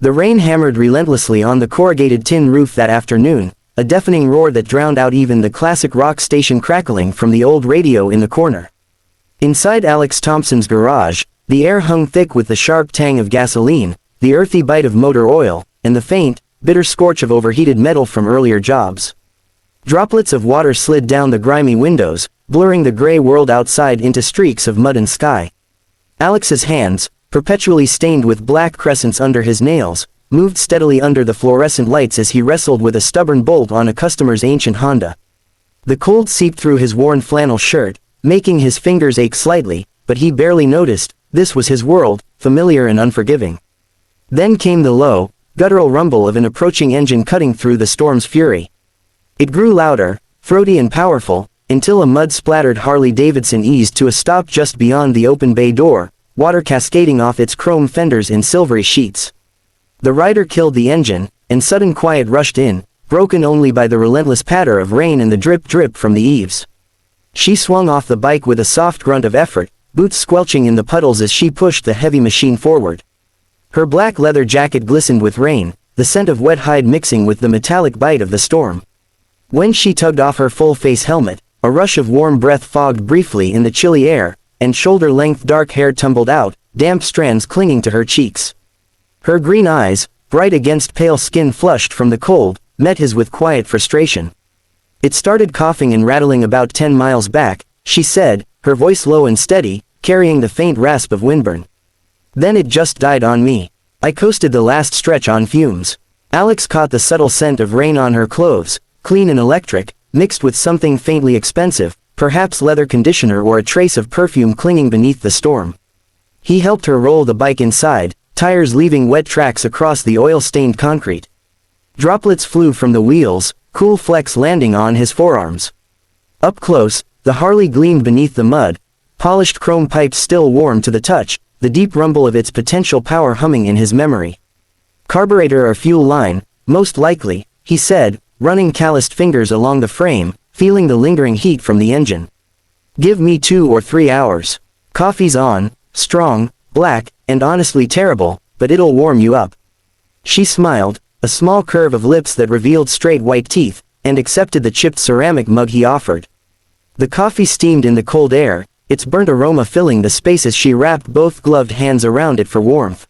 The rain hammered relentlessly on the corrugated tin roof that afternoon, a deafening roar that drowned out even the classic rock station crackling from the old radio in the corner. Inside Alex Thompson's garage, the air hung thick with the sharp tang of gasoline, the earthy bite of motor oil, and the faint, bitter scorch of overheated metal from earlier jobs. Droplets of water slid down the grimy windows, blurring the gray world outside into streaks of mud and sky. Alex's hands, perpetually stained with black crescents under his nails, moved steadily under the fluorescent lights as he wrestled with a stubborn bolt on a customer's ancient Honda. The cold seeped through his worn flannel shirt, making his fingers ache slightly, but he barely noticed. This was his world, familiar and unforgiving. Then came the low, guttural rumble of an approaching engine cutting through the storm's fury. It grew louder, throaty and powerful, until a mud-splattered Harley-Davidson eased to a stop just beyond the open bay door, water cascading off its chrome fenders in silvery sheets. The rider killed the engine, and sudden quiet rushed in, broken only by the relentless patter of rain and the drip-drip from the eaves. She swung off the bike with a soft grunt of effort, boots squelching in the puddles as she pushed the heavy machine forward. Her black leather jacket glistened with rain, the scent of wet hide mixing with the metallic bite of the storm. When she tugged off her full-face helmet, a rush of warm breath fogged briefly in the chilly air, and shoulder-length dark hair tumbled out, damp strands clinging to her cheeks. Her green eyes, bright against pale skin flushed from the cold, met his with quiet frustration. "It started coughing and rattling about 10 miles back," she said, her voice low and steady, carrying the faint rasp of windburn. "Then it just died on me. I coasted the last stretch on fumes." Alex caught the subtle scent of rain on her clothes, clean and electric, mixed with something faintly expensive, perhaps leather conditioner or a trace of perfume clinging beneath the storm. He helped her roll the bike inside, tires leaving wet tracks across the oil-stained concrete. Droplets flew from the wheels, cool flecks landing on his forearms. Up close, the Harley gleamed beneath the mud, polished chrome pipes still warm to the touch, the deep rumble of its potential power humming in his memory. "Carburetor or fuel line, most likely," he said, running calloused fingers along the frame, feeling the lingering heat from the engine. "Give me 2 or 3 hours. Coffee's on, strong, black, and honestly terrible, but it'll warm you up." She smiled, a small curve of lips that revealed straight white teeth, and accepted the chipped ceramic mug he offered. The coffee steamed in the cold air, its burnt aroma filling the space as she wrapped both gloved hands around it for warmth.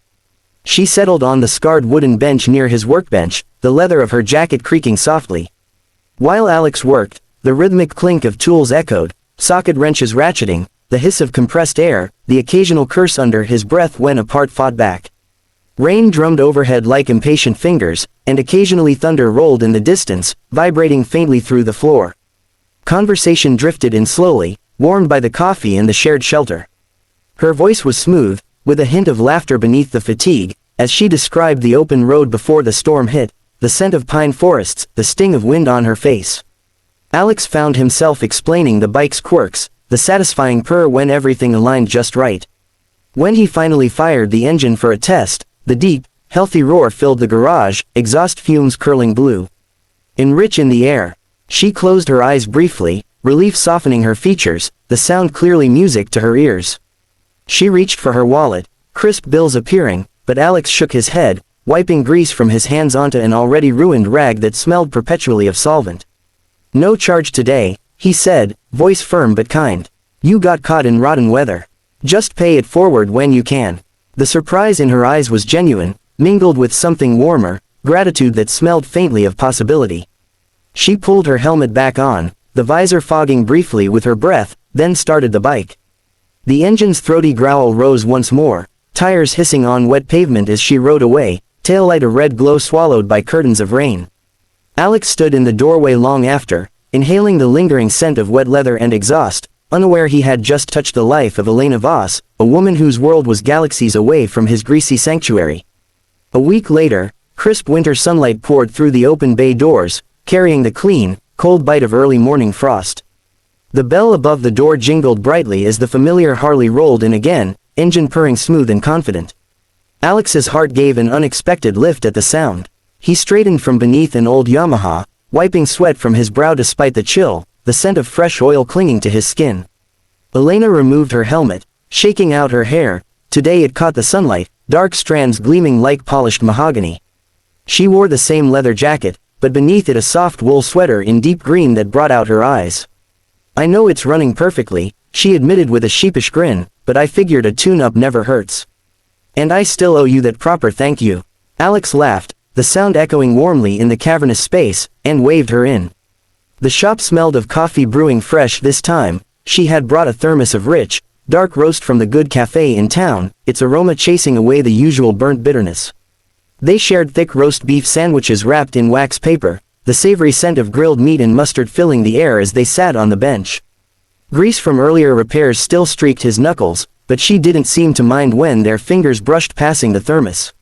She settled on the scarred wooden bench near his workbench, the leather of her jacket creaking softly. While Alex worked, the rhythmic clink of tools echoed, socket wrenches ratcheting, the hiss of compressed air, the occasional curse under his breath when a part fought back. Rain drummed overhead like impatient fingers, and occasionally thunder rolled in the distance, vibrating faintly through the floor. Conversation drifted in slowly, warmed by the coffee and the shared shelter. Her voice was smooth, with a hint of laughter beneath the fatigue, as she described the open road before the storm hit, the scent of pine forests, the sting of wind on her face. Alex found himself explaining the bike's quirks, the satisfying purr when everything aligned just right. When he finally fired the engine for a test, the deep, healthy roar filled the garage, exhaust fumes curling blue and rich in the air. She closed her eyes briefly, relief softening her features, the sound clearly music to her ears. She reached for her wallet, crisp bills appearing, but Alex shook his head, wiping grease from his hands onto an already ruined rag that smelled perpetually of solvent. "No charge today," he said, voice firm but kind. "You got caught in rotten weather. Just pay it forward when you can." The surprise in her eyes was genuine, mingled with something warmer, gratitude that smelled faintly of possibility. She pulled her helmet back on, the visor fogging briefly with her breath, then started the bike. The engine's throaty growl rose once more, tires hissing on wet pavement as she rode away, taillight a red glow swallowed by curtains of rain. Alex stood in the doorway long after, inhaling the lingering scent of wet leather and exhaust, unaware he had just touched the life of Elena Voss, a woman whose world was galaxies away from his greasy sanctuary. A week later, crisp winter sunlight poured through the open bay doors, carrying the clean, cold bite of early morning frost. The bell above the door jingled brightly as the familiar Harley rolled in again, engine purring smooth and confident. Alex's heart gave an unexpected lift at the sound. He straightened from beneath an old Yamaha, wiping sweat from his brow despite the chill, the scent of fresh oil clinging to his skin. Elena removed her helmet, shaking out her hair. Today it caught the sunlight, dark strands gleaming like polished mahogany. She wore the same leather jacket, but beneath it a soft wool sweater in deep green that brought out her eyes. "I know it's running perfectly," she admitted with a sheepish grin, "but I figured a tune-up never hurts. And I still owe you that proper thank you." Alex laughed, the sound echoing warmly in the cavernous space, and waved her in. The shop smelled of coffee brewing fresh this time. She had brought a thermos of rich, dark roast from the good cafe in town, its aroma chasing away the usual burnt bitterness. They shared thick roast beef sandwiches wrapped in wax paper, the savory scent of grilled meat and mustard filling the air as they sat on the bench. Grease from earlier repairs still streaked his knuckles, but she didn't seem to mind when their fingers brushed passing the thermos.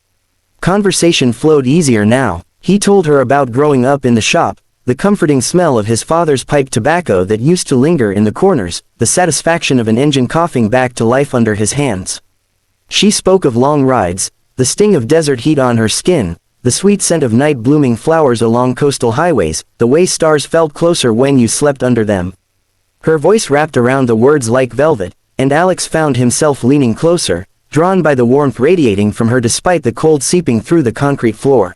Conversation flowed easier now. He told her about growing up in the shop, the comforting smell of his father's pipe tobacco that used to linger in the corners, the satisfaction of an engine coughing back to life under his hands. She spoke of long rides, the sting of desert heat on her skin, the sweet scent of night-blooming flowers along coastal highways, the way stars felt closer when you slept under them. Her voice wrapped around the words like velvet, and Alex found himself leaning closer, drawn by the warmth radiating from her despite the cold seeping through the concrete floor.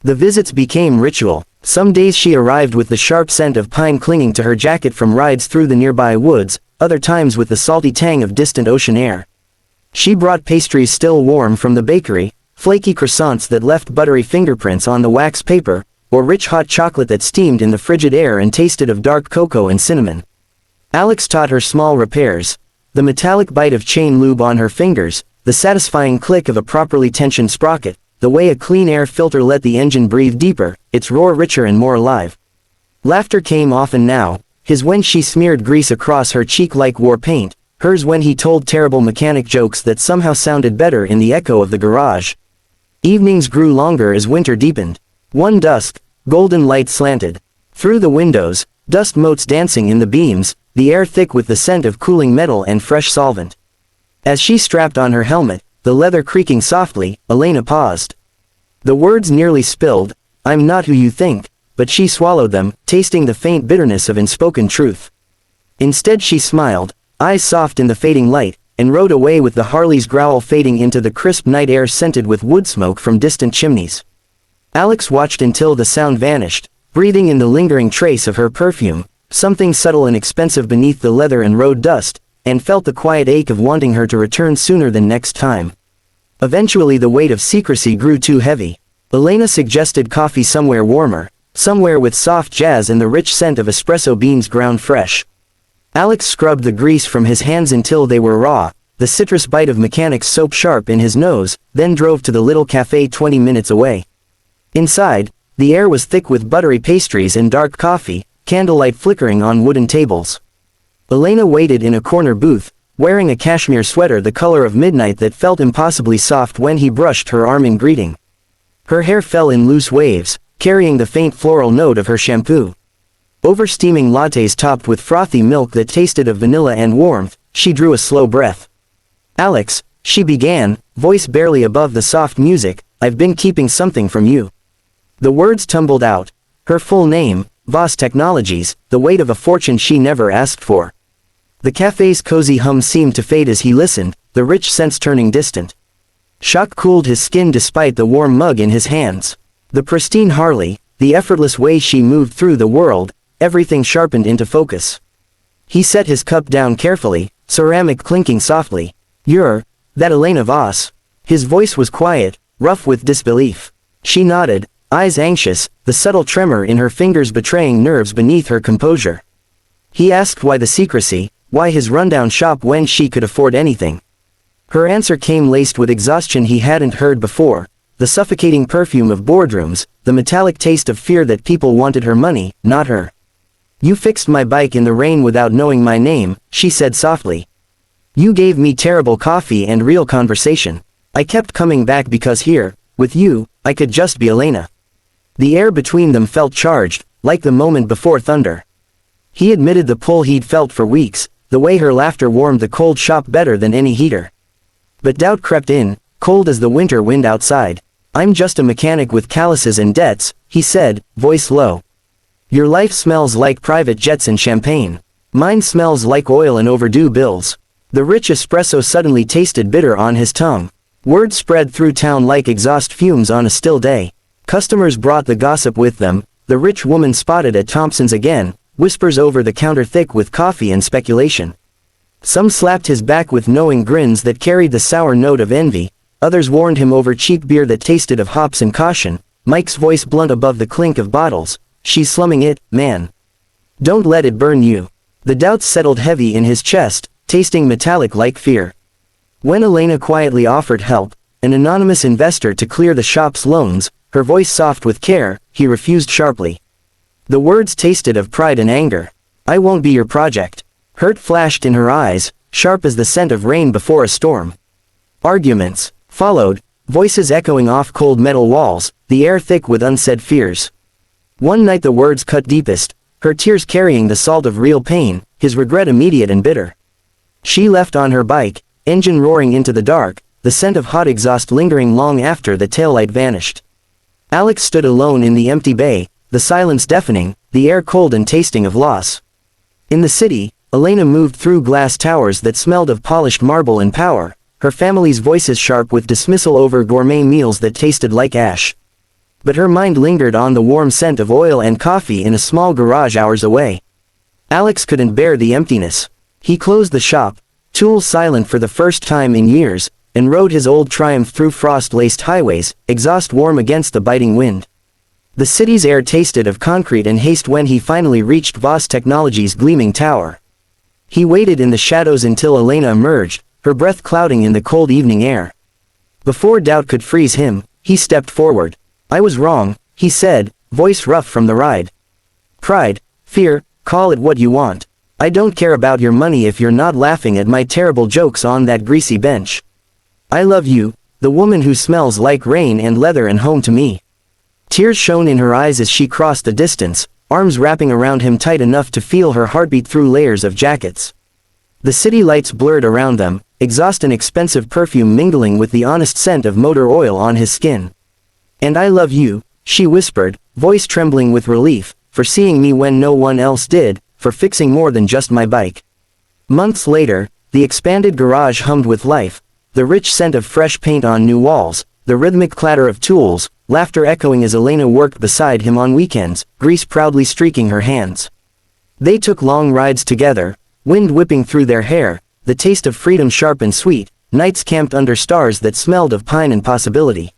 The visits became ritual. Some days she arrived with the sharp scent of pine clinging to her jacket from rides through the nearby woods, other times with the salty tang of distant ocean air. She brought pastries still warm from the bakery, flaky croissants that left buttery fingerprints on the wax paper, or rich hot chocolate that steamed in the frigid air and tasted of dark cocoa and cinnamon. Alex taught her small repairs, the metallic bite of chain lube on her fingers, the satisfying click of a properly tensioned sprocket, the way a clean air filter let the engine breathe deeper, its roar richer and more alive. Laughter came often now, his when she smeared grease across her cheek like war paint, hers when he told terrible mechanic jokes that somehow sounded better in the echo of the garage. Evenings grew longer as winter deepened. One dusk, golden light slanted through the windows, dust motes dancing in the beams, the air thick with the scent of cooling metal and fresh solvent. As she strapped on her helmet, the leather creaking softly, Elena paused. The words nearly spilled, "I'm not who you think," but she swallowed them, tasting the faint bitterness of unspoken truth. Instead she smiled, eyes soft in the fading light, and rode away with the Harley's growl fading into the crisp night air scented with wood smoke from distant chimneys. Alex watched until the sound vanished, breathing in the lingering trace of her perfume, something subtle and expensive beneath the leather and road dust, and felt the quiet ache of wanting her to return sooner than next time. Eventually the weight of secrecy grew too heavy. Elena suggested coffee somewhere warmer, somewhere with soft jazz and the rich scent of espresso beans ground fresh. Alex scrubbed the grease from his hands until they were raw, the citrus bite of mechanic's soap sharp in his nose, then drove to the little cafe 20 minutes away. Inside, the air was thick with buttery pastries and dark coffee, candlelight flickering on wooden tables. Elena waited in a corner booth, wearing a cashmere sweater the color of midnight that felt impossibly soft when he brushed her arm in greeting. Her hair fell in loose waves, carrying the faint floral note of her shampoo. Over steaming lattes topped with frothy milk that tasted of vanilla and warmth, she drew a slow breath. "Alex," she began, voice barely above the soft music, "I've been keeping something from you." The words tumbled out. Her full name, Voss Technologies, the weight of a fortune she never asked for. The cafe's cozy hum seemed to fade as he listened, the rich scents turning distant. Shock cooled his skin despite the warm mug in his hands. The pristine Harley, the effortless way she moved through the world, everything sharpened into focus. He set his cup down carefully, ceramic clinking softly. "You're that Elena Voss?" His voice was quiet, rough with disbelief. She nodded, eyes anxious, the subtle tremor in her fingers betraying nerves beneath her composure. He asked why the secrecy, why his rundown shop when she could afford anything. Her answer came laced with exhaustion he hadn't heard before, the suffocating perfume of boardrooms, the metallic taste of fear that people wanted her money, not her. "You fixed my bike in the rain without knowing my name," she said softly. "You gave me terrible coffee and real conversation. I kept coming back because here, with you, I could just be Elena." The air between them felt charged, like the moment before thunder. He admitted the pull he'd felt for weeks, the way her laughter warmed the cold shop better than any heater. But doubt crept in, cold as the winter wind outside. "I'm just a mechanic with calluses and debts," he said, voice low. "Your life smells like private jets and champagne. Mine smells like oil and overdue bills." The rich espresso suddenly tasted bitter on his tongue. Word spread through town like exhaust fumes on a still day. Customers brought the gossip with them. The rich woman spotted at Thompson's again, whispers over the counter thick with coffee and speculation. Some slapped his back with knowing grins that carried the sour note of envy, others warned him over cheap beer that tasted of hops and caution, Mike's voice blunt above the clink of bottles. She's slumming it, man. Don't let it burn you. The doubts settled heavy in his chest, tasting metallic like fear. When Elena quietly offered help, an anonymous investor to clear the shop's loans, her voice soft with care, he refused sharply. The words tasted of pride and anger. I won't be your project. Hurt flashed in her eyes, sharp as the scent of rain before a storm. Arguments followed, voices echoing off cold metal walls, the air thick with unsaid fears. One night the words cut deepest, her tears carrying the salt of real pain, his regret immediate and bitter. She left on her bike, engine roaring into the dark, the scent of hot exhaust lingering long after the taillight vanished. Alex stood alone in the empty bay, the silence deafening, the air cold and tasting of loss. In the city, Elena moved through glass towers that smelled of polished marble and power, her family's voices sharp with dismissal over gourmet meals that tasted like ash. But her mind lingered on the warm scent of oil and coffee in a small garage hours away. Alex couldn't bear the emptiness. He closed the shop, tools silent for the first time in years, and rode his old Triumph through frost-laced highways, exhaust warm against the biting wind. The city's air tasted of concrete and haste when he finally reached Voss Technologies' gleaming tower. He waited in the shadows until Elena emerged, her breath clouding in the cold evening air. Before doubt could freeze him, he stepped forward. I was wrong, he said, voice rough from the ride. Pride, fear, call it what you want. I don't care about your money if you're not laughing at my terrible jokes on that greasy bench. I love you, the woman who smells like rain and leather and home to me. Tears shone in her eyes as she crossed the distance, arms wrapping around him tight enough to feel her heartbeat through layers of jackets. The city lights blurred around them, exhaust and expensive perfume mingling with the honest scent of motor oil on his skin. And I love you, she whispered, voice trembling with relief, for seeing me when no one else did, for fixing more than just my bike. Months later, the expanded garage hummed with life, the rich scent of fresh paint on new walls, the rhythmic clatter of tools, laughter echoing as Elena worked beside him on weekends, grease proudly streaking her hands. They took long rides together, wind whipping through their hair, the taste of freedom sharp and sweet, nights camped under stars that smelled of pine and possibility.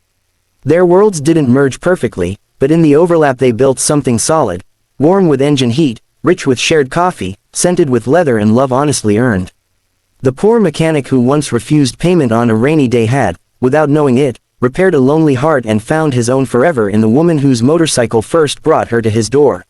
Their worlds didn't merge perfectly, but in the overlap they built something solid, warm with engine heat, rich with shared coffee, scented with leather and love honestly earned. The poor mechanic who once refused payment on a rainy day had, without knowing it, repaired a lonely heart and found his own forever in the woman whose motorcycle first brought her to his door.